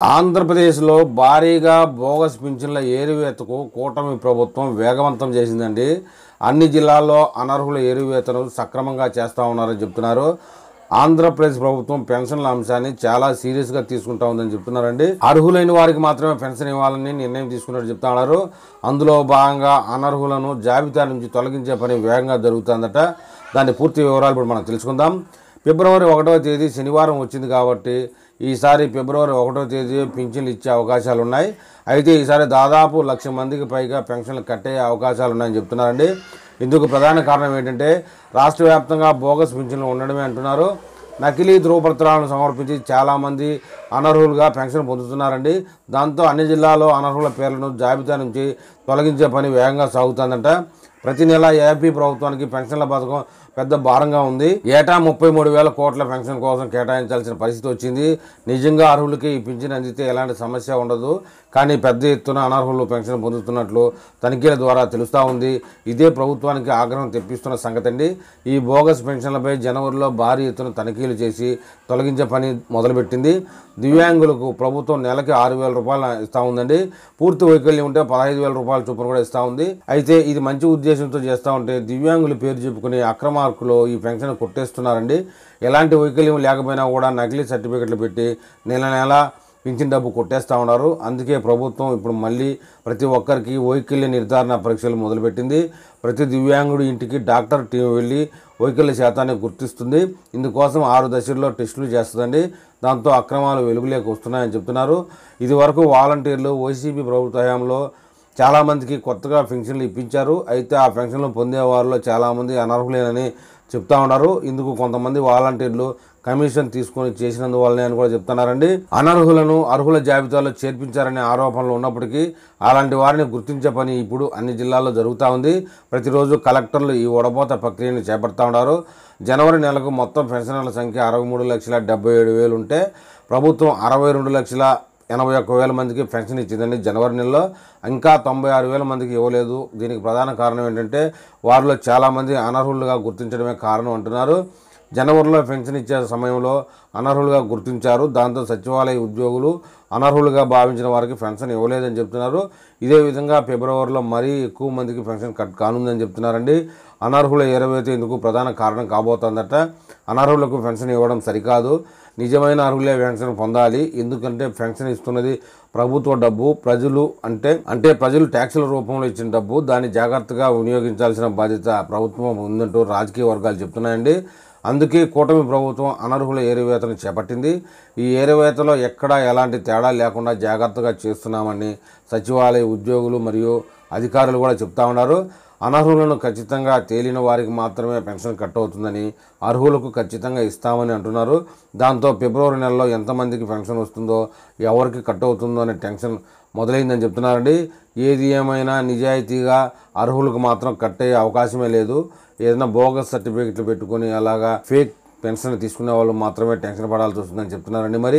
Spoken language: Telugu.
ఆంధ్రప్రదేశ్లో భారీగా బోగస్ పింఛన్ల ఏరివేతకు కూటమి ప్రభుత్వం వేగవంతం చేసిందండి. అన్ని జిల్లాల్లో అనర్హుల ఏరివేతను సక్రమంగా చేస్తూ ఉన్నారని చెప్తున్నారు. ఆంధ్రప్రదేశ్ ప్రభుత్వం పెన్షన్ల అంశాన్ని చాలా సీరియస్గా తీసుకుంటా ఉందని చెప్తున్నారండి. అర్హులైన వారికి మాత్రమే పెన్షన్ ఇవ్వాలని నిర్ణయం తీసుకున్నట్టు చెప్తా ఉన్నారు. అందులో భాగంగా అనర్హులను జాబితా నుంచి తొలగించే పని వేగంగా జరుగుతుందట. దాని పూర్తి వివరాలు ఇప్పుడు మనం తెలుసుకుందాం. ఫిబ్రవరి 1వ తేదీ శనివారం వచ్చింది కాబట్టి ఈసారి ఫిబ్రవరి 1వ తేదీ పింఛన్లు ఇచ్చే అవకాశాలు ఉన్నాయి. అయితే ఈసారి దాదాపు 1,00,000 మందికి పైగా పెన్షన్లు కట్టే అవకాశాలు ఉన్నాయని చెప్తున్నారండి. ఇందుకు ప్రధాన కారణం ఏంటంటే రాష్ట్ర వ్యాప్తంగా బోగస్ పింఛన్లు ఉండడమే అంటున్నారు. నకిలీ ధృవపత్రాలను సమర్పించి చాలామంది అనర్హులుగా పెన్షన్ పొందుతున్నారండి. దాంతో అన్ని జిల్లాల్లో అనర్హుల పేర్లను జాబితా నుంచి తొలగించే పని వేగంగా సాగుతుందంట. ప్రతి నెల ఏపీ ప్రభుత్వానికి పెన్షన్ల పథకం పెద్ద భారంగా ఉంది. ఏటా 33,000 కోట్ల పెన్షన్ కోసం కేటాయించాల్సిన పరిస్థితి వచ్చింది. నిజంగా అర్హులకి ఈ పింఛన్ అందితే ఎలాంటి సమస్య ఉండదు. కానీ పెద్ద ఎత్తున అనర్హులు పెన్షన్ పొందుతున్నట్లు తనిఖీల ద్వారా తెలుస్తూ ఉంది. ఇదే ప్రభుత్వానికి ఆగ్రహం తెప్పిస్తున్న సంగతి అండి. ఈ బోగస్ పెన్షన్లపై జనవరిలో భారీ ఎత్తున తనిఖీలు చేసి తొలగించే పని మొదలుపెట్టింది. దివ్యాంగులకు ప్రభుత్వం నెలకి 6,000 రూపాయలు ఇస్తూ ఉందండి. పూర్తి వైకల్యం ఉంటే 15,000 రూపాయల చొప్పున కూడా ఇస్తూ ఉంది. అయితే ఇది మంచి ఉద్దేశంతో చేస్తూ ఉంటే దివ్యాంగుల పేరు చెప్పుకుని అక్రమార్కులు ఈ పెన్షన్ కొట్టేస్తున్నారండి. ఎలాంటి వైకల్యం లేకపోయినా కూడా నకిలీ సర్టిఫికెట్లు పెట్టి నెల పింఛన్ డబ్బు కొట్టేస్తూ ఉన్నారు. అందుకే ప్రభుత్వం ఇప్పుడు మళ్ళీ ప్రతి ఒక్కరికి వైకల్య నిర్ధారణ పరీక్షలు మొదలుపెట్టింది. ప్రతి దివ్యాంగుడి ఇంటికి డాక్టర్ టీం వెళ్ళి వైకల్య శాతాన్ని గుర్తిస్తుంది. ఇందుకోసం 6 దశల్లో టెస్టులు చేస్తుందండి. దాంతో అక్రమాలు వెలుగులోకి వస్తున్నాయని చెప్తున్నారు. ఇది వరకు వాలంటీర్లు వైసీపీ ప్రభుత్వ హయాంలో చాలామందికి కొత్తగా పెన్షన్లు ఇప్పించారు. అయితే ఆ పెన్షన్లు పొందే వారిలో చాలామంది అనర్హులేనని చెప్తా ఉన్నారు. ఇందుకు కొంతమంది వాలంటీర్లు కమిషన్ తీసుకొని చేసినందువల్లనే అని కూడా చెప్తున్నారండి. అనర్హులను అర్హుల జాబితాలో చేర్పించారనే ఆరోపణలు ఉన్నప్పటికీ అలాంటి వారిని గుర్తించే పని ఇప్పుడు అన్ని జిల్లాల్లో జరుగుతూ ఉంది. ప్రతిరోజు కలెక్టర్లు ఈ వడపోత ప్రక్రియను చేపడతా ఉన్నారు. జనవరి నెలకు మొత్తం పెన్షనర్ల సంఖ్య 63,77,000 ఉంటే ప్రభుత్వం 62,81,000 మందికి పెన్షన్ ఇచ్చిందండి జనవరి నెలలో. ఇంకా 96,000 మందికి ఇవ్వలేదు. దీనికి ప్రధాన కారణం ఏంటంటే వారిలో చాలామంది అనర్హులుగా గుర్తించడమే కారణం అంటున్నారు. జనవరిలో పెన్షన్ ఇచ్చే సమయంలో అనర్హులుగా గుర్తించారు. దాంతో సచివాలయ ఉద్యోగులు అనర్హులుగా భావించిన వారికి పెన్షన్ ఇవ్వలేదని చెప్తున్నారు. ఇదే విధంగా ఫిబ్రవరిలో మరీ ఎక్కువ మందికి పెన్షన్ కట్ కానుందని చెప్తున్నారండి. అనర్హుల ఏరవేత ఇందుకు ప్రధాన కారణం కాబోతోందట. అనర్హులకు పెన్షన్ ఇవ్వడం సరికాదు. నిజమైన అర్హులే పెన్షన్ పొందాలి. ఎందుకంటే పెన్షన్ ఇస్తున్నది ప్రభుత్వ డబ్బు. ప్రజలు అంటే ప్రజలు ట్యాక్సుల రూపంలో ఇచ్చిన డబ్బు. దాన్ని జాగ్రత్తగా వినియోగించాల్సిన బాధ్యత ప్రభుత్వం ఉందంటూ రాజకీయ వర్గాలు చెప్తున్నాయండి. అందుకే కూటమి ప్రభుత్వం అనర్హుల ఏరివేతను చేపట్టింది. ఈ ఏరివేతలో ఎక్కడా ఎలాంటి తేడా లేకుండా జాగ్రత్తగా చేస్తున్నామని సచివాలయ ఉద్యోగులు మరియు అధికారులు కూడా చెప్తా ఉన్నారు. అనర్హులను ఖచ్చితంగా తేలిన వారికి మాత్రమే పెన్షన్ కట్ అవుతుందని, అర్హులకు ఖచ్చితంగా ఇస్తామని అంటున్నారు. దాంతో ఫిబ్రవరి నెలలో ఎంతమందికి పెన్షన్ వస్తుందో, ఎవరికి కట్ అవుతుందో అనే టెన్షన్ మొదలైందని చెప్తున్నారండి. ఏది ఏమైనా నిజాయితీగా అర్హులకు మాత్రం కట్ అయ్యే అవకాశమే లేదు. ఏదైనా బోగస్ సర్టిఫికెట్లు పెట్టుకుని అలాగా ఫేక్ పెన్షన్ తీసుకునే వాళ్ళు మాత్రమే టెన్షన్ పడాల్సి వస్తుందని చెప్తున్నారండి. మరి